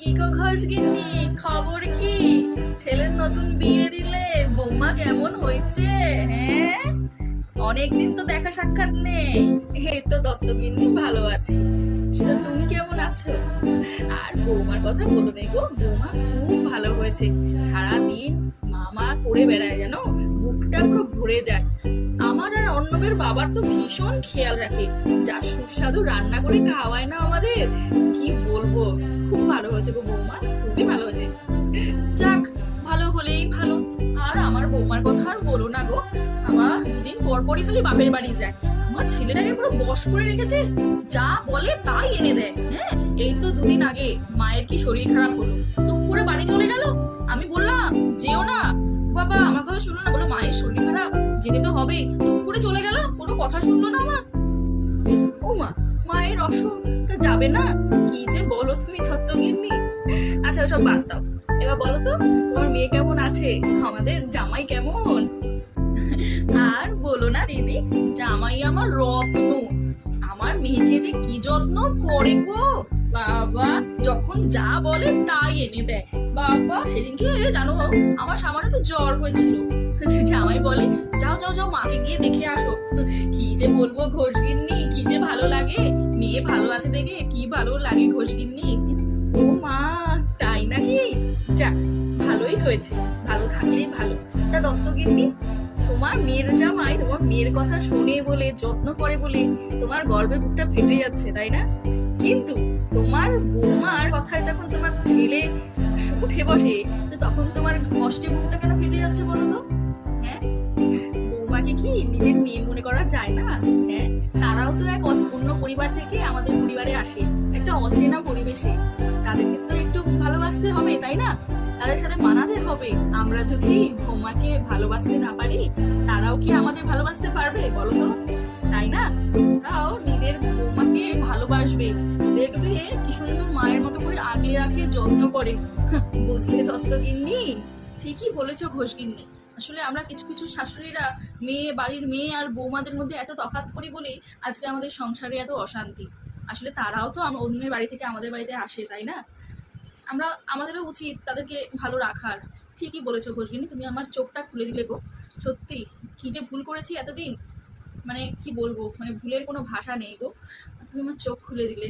কি গো ঘষগিন্নি, খবর কি? ছেলের নতুন বিয়ে দিলে, বৌমা কেমন হয়েছে? হ্যাঁ, অনেকদিন তো দেখা সাক্ষাৎ নেই। এই তো দত্তগিন্নি, ভালো আছি। তা তুমি কেমন আছো? আর বৌমার কথা বলো না গো, বৌমা খুব ভালো হয়েছে। সারাদিন মামা করে বেড়ায়, জানো, বুকটা পুরো ভরে যায়। আমার আর অর্ণবের বাবার তো ভীষণ খেয়াল রাখে, যা সুস্বাদু রান্না করে খাওয়ায় না আমাদের, কি বলবো। খুব ভালো হয়েছে গো বৌমা, খুবই ভালো হয়েছে। যাক, ভালো হলেই ভালো। আর আমার বৌমার কথা আর বলো না গো, আমার দুদিন পর পরই খালি বাপের বাড়ি যায়। আমার ছেলেটাকে পুরো বশ করে রেখেছে, যা বলে তাই এনে দেয়। হ্যাঁ, এই তো দুদিন আগে মায়ের কি শরীর খারাপ হলো, টুক করে বাড়ি চলে গেল। আমি বললাম যেও না বাবা, আমার কথা শুনলো না, বলো মায়ের শরীর খারাপ, যেতে তো হবে। টুক করে চলে গেল, কোনো কথা শুনলো না আমার। ও মা, মায়ের অসুখ, তা যাবে না? কি যে বলো তুমি দত্তগিন্নি। আচ্ছা, ওসব বাদ দাও, এবার বলো তো তোমার মেয়ে কেমন আছে, আমাদের জামাই কেমন? আর বলো না দিদি, জামাই আমার রত্ন। আমার মেয়েকে যে কি যত্ন করে গো বাবা, যখন যা বলে তাই এনে দেয়। বাবা, সেদিনকে জানো, আমার সামান্য তো জ্বর হয়েছিল, জামাই বলে যাও যাও যাও, মাকে গিয়ে দেখে আসো। কি যে বলবো ঘোষগিন্নি, কি যে ভালো লাগে, মেয়ে ভালো আছে দেখে কি ভালো লাগে ঘোষগিন্নি। ও মা, তাই নাকি? যাক, ভালোই হয়েছে, ভালো থাকলেই ভালো। তা দত্তগিন্নি, তোমার মেয়ের জামাই তোমার মেয়ের কথা শোনে বলে, যত্ন করে বলে তোমার গর্বে বুকটা ফেটে যাচ্ছে, তাই না? কিন্তু তোমার বৌমার কথায় যখন তোমার ছেলে উঠে বসে, তো তখন তোমার কষ্টে বুকটা কেন ফেটে যাচ্ছে বলো তো? হ্যাঁ, বৌমাকে কি নিজের মেয়ে মনে করা যায় না? হ্যাঁ, তারাও তো এক অন্য পরিবার থেকে আমাদের পরিবারে আসে, একটা অচেনা পরিবেশে। তাদেরকে তো একটু ভালোবাসতে হবে, তাই না? তাদের সাথে মানাতে হবে। আমরা যদি বৌমাকে ভালোবাসতে না পারি, তারাও কি আমাদের ভালোবাসতে পারবে বলো তো? তাই না? তাও নিজের বৌমাকে ভালোবাসবে, দেখবে কি সুন্দর মায়ের মতো করে আগলে রাখে, যত্ন করে। বুঝলে দত্তগিন্নি, ঠিকই বলেছো ঘোষগিন্নি। আসলে আমরা কিছু কিছু শাশুড়িরা বাড়ির মেয়ে আর বৌমাদের মধ্যে এত তফাৎ করি বলেই আজকে আমাদের সংসারে এত অশান্তি। আসলে তারাও তো অন্যের বাড়ি থেকে আমাদের বাড়িতে আসে, তাই না? আমাদেরও উচিত তাদেরকে ভালো রাখার। ঠিকই বলেছো ঘোষগিন্নি, তুমি আমার চোখটা খুলে দিলে গো। সত্যি, কি যে ভুল করেছি এতদিন, মানে কি বলবো, মানে ভুলের কোনো ভাষা নেই গো। তুমি আমার চোখ খুলে দিলে।